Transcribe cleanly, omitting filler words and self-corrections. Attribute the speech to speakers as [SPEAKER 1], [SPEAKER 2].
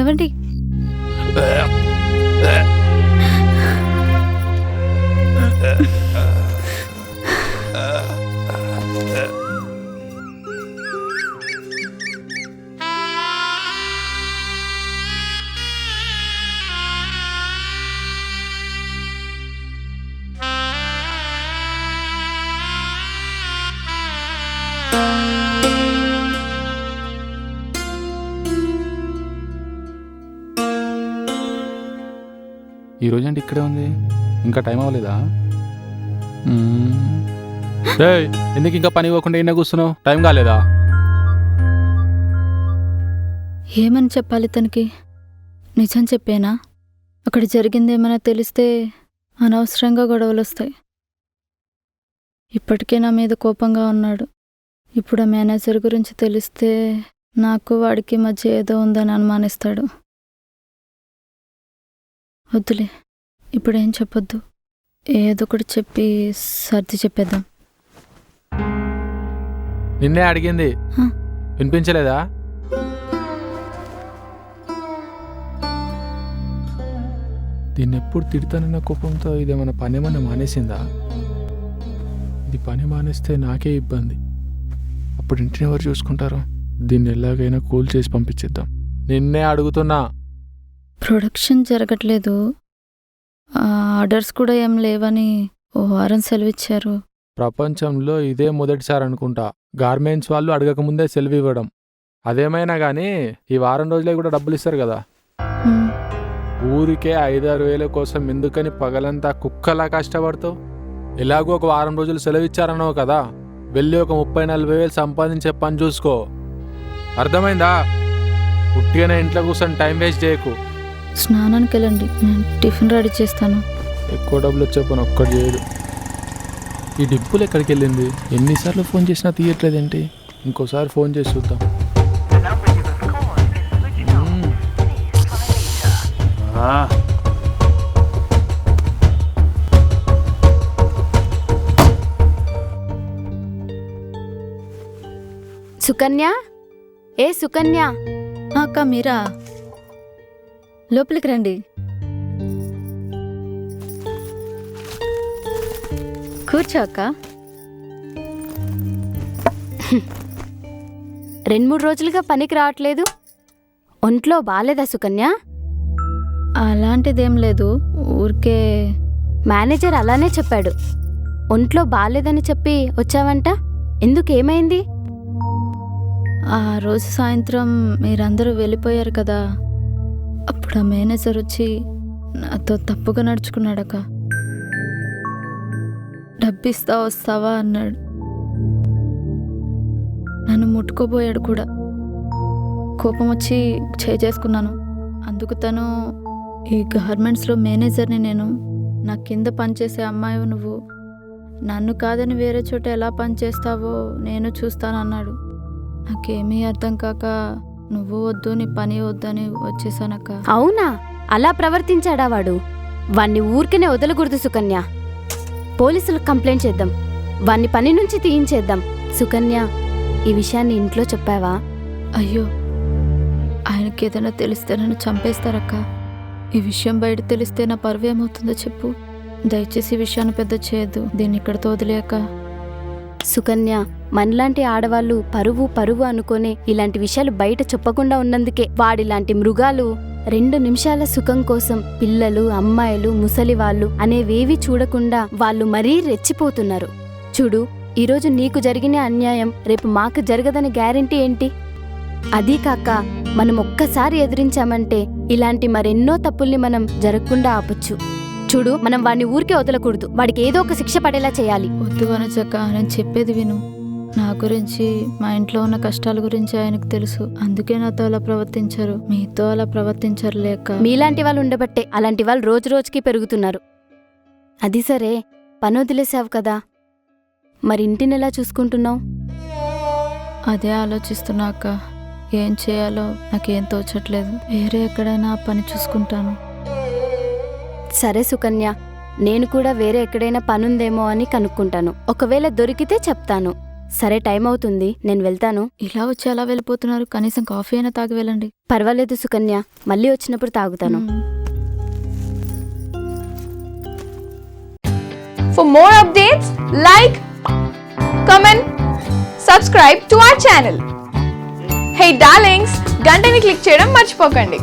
[SPEAKER 1] ఏవండి?
[SPEAKER 2] ఈరోజు అంటే ఇక్కడే ఉంది, ఇంకా టైం అవ్వలేదా? ఎందుకు ఇంకా పని ఇవ్వకుండా అయినా కూర్చున్నావు? టైం కాలేదా?
[SPEAKER 1] ఏమని చెప్పాలి తనకి? నిజం చెప్పేనా? అక్కడ జరిగిందేమైనా తెలిస్తే అనవసరంగా గొడవలు వస్తాయి. ఇప్పటికే నా మీద కోపంగా ఉన్నాడు. ఇప్పుడు ఆ మేనేజర్ గురించి తెలిస్తే నాకు వాడికి మధ్య ఏదో ఉందని అనుమానిస్తాడు. వద్దులే, ఇప్పుడేం చెప్పొద్దు. ఏదో ఒకటి చెప్పి సర్ది చెప్పేద్దాం.
[SPEAKER 2] నిన్నే అడిగింది, వినిపించలేదా? దీన్ని ఎప్పుడు తిడతానన్న కోపంతో ఇదేమన్నా పని ఏమన్నా మానేసిందా? ఇది పని మానేస్తే నాకే ఇబ్బంది. అప్పుడు ఇంటిని ఎవరు చూసుకుంటారు? దీన్ని ఎలాగైనా కూల్ చేసి పంపించేద్దాం. నిన్నే అడుగుతున్నా.
[SPEAKER 1] ప్రొడక్షన్ జరగట్లేదు, ఆర్డర్స్ కూడా ఏం లేవని ఓ వారం సెలవిచ్చారు.
[SPEAKER 2] ప్రపంచంలో ఇదే మొదటిసారి అనుకుంటా గార్మెంట్స్ వాళ్ళు అడగకముందే సెలవు ఇవ్వడం. అదేమైనా కానీ ఈ వారం రోజులే కూడా డబ్బులు ఇస్తారు కదా. ఊరికే 5-6 వేల కోసం ఎందుకని పగలంతా కుక్కలా కష్టపడతావు? ఎలాగో ఒక వారం రోజులు సెలవు ఇచ్చారన్నావు కదా, వెళ్ళి ఒక 30-40 వేలు సంపాదించే పని చూసుకో. అర్థమైందా? ఉట్టిగానే ఇంట్లో కూర్చొని టైం వేస్ట్ చేయకు.
[SPEAKER 1] స్నానానికి వెళ్ళండి, నేను టిఫిన్ రెడీ చేస్తాను.
[SPEAKER 2] ఎక్కువ డబ్బులు వచ్చే పని ఒక్కటి చేయదు. ఈ డిప్పులు ఎక్కడికి వెళ్ళింది? ఎన్నిసార్లు ఫోన్ చేసినా తీయట్లేదేంటి? ఇంకోసారి ఫోన్ చేసి చూద్దాం.
[SPEAKER 3] సుకన్య, ఏ సుకన్య?
[SPEAKER 1] అక్క మీరా? లోపలికి రండి, కూర్చో అక్క.
[SPEAKER 3] 2-3 రోజులుగా పనికి రావట్లేదు. ఒంట్లో బాలేదా సుకన్య?
[SPEAKER 1] అలాంటిదేం లేదు, ఊరికే.
[SPEAKER 3] మేనేజర్ అలానే చెప్పాడు. ఒంట్లో బాలేదని చెప్పి వచ్చావంట, ఎందుకేమైంది?
[SPEAKER 1] ఆ రోజు సాయంత్రం మీరందరూ వెళ్ళిపోయారు కదా, అప్పుడు ఆ మేనేజర్ వచ్చి నాతో తప్పుగా నడుచుకున్నాడక్క. డబ్బిస్తా వస్తావా అన్నాడు. నన్ను ముట్టుకోబోయాడు కూడా. కోపం వచ్చి చేసుకున్నాను. అందుకు తను, ఈ గార్మెంట్స్లో మేనేజర్ని నేను, నా కింద పనిచేసే అమ్మాయి నువ్వు, నన్ను కాదని వేరే చోట ఎలా పనిచేస్తావో నేను చూస్తానన్నాడు. నాకేమీ అర్థం కాక నువ్వు వద్దు, నీ పని వద్దని వచ్చేసానక్క.
[SPEAKER 3] అవునా? అలా ప్రవర్తించాడా వాడు? వాణ్ణి ఊరికనే వదలకూడదు సుకన్య. పోలీసులకు కంప్లైంట్ చేద్దాం, వాణ్ణి పని నుంచి తీయించేద్దాం. సుకన్య, ఈ విషయాన్ని ఇంట్లో చెప్పావా?
[SPEAKER 1] అయ్యో, ఆయనకి ఏదైనా తెలిస్తే నన్ను చంపేస్తారక్క. ఈ విషయం బయట తెలిస్తే నా పరువు ఏమవుతుందో చెప్పు. దయచేసి ఈ విషయాన్ని పెద్ద చేయొద్దు, దీన్ని ఇక్కడతో వదిలేయక.
[SPEAKER 3] సుకన్య, మనలాంటి ఆడవాళ్ళు పరువు అనుకోనే ఇలాంటి విషయాలు బయట చెప్పకుండా ఉన్నందుకే వాడిలాంటి మృగాలు 2 నిమిషాల సుఖం కోసం పిల్లలు, అమ్మాయిలు, ముసలివాళ్ళు అనేవేవి చూడకుండా వాళ్ళు మరీ రెచ్చిపోతున్నారు. చూడు, ఈరోజు నీకు జరిగిన అన్యాయం రేపు మాకు జరగదని గ్యారెంటీ ఏంటి? అదీ కాక మనం ఒక్కసారి ఎదిరించామంటే ఇలాంటి మరెన్నో తప్పుల్ని మనం జరగకుండా ఆపొచ్చు. చూడు, మనం వాడిని ఊరికే వదలకూడదు, వాడికి ఏదో ఒక శిక్ష పడేలా చేయాలి.
[SPEAKER 1] వద్దు వనజక్క, నేను చెప్పేది విను. నా గురించి, మా ఇంట్లో ఉన్న కష్టాల గురించి ఆయనకు తెలుసు, అందుకే నాతో అలా ప్రవర్తించారు. మీతో అలా ప్రవర్తించారు లేక.
[SPEAKER 3] మీలాంటి వాళ్ళు ఉండబట్టే అలాంటి వాళ్ళు రోజు రోజుకి పెరుగుతున్నారు. అది సరే, పని వదిలేసావు కదా, మరి ఇంటిని ఎలా చూసుకుంటున్నావు?
[SPEAKER 1] అదే ఆలోచిస్తున్నా అక్క. ఏం చేయాలో నాకేం తోచట్లేదు. వేరే ఎక్కడైనా ఆ పని చూసుకుంటాను.
[SPEAKER 3] సరే సుకన్య, నేను కూడా వేరే ఎక్కడైనా పనుందేమో అని కనుక్కుంటాను. ఒకవేళ దొరికితే చెప్తాను. సరే టైం అవుతుంది, నేను వెళ్తాను.
[SPEAKER 1] ఇలా వచ్చి అలా వెళ్ళిపోతున్నారు, కనీసం కాఫీ అయినా తాగి వెళ్ళండి.
[SPEAKER 3] పర్వాలేదు సుకన్య, మళ్ళీ వచ్చినప్పుడు తాగుతాను.
[SPEAKER 4] For more updates, like, comment, subscribe to our channel. Hey darlings, గంటని click చేయడం మర్చిపోకండి.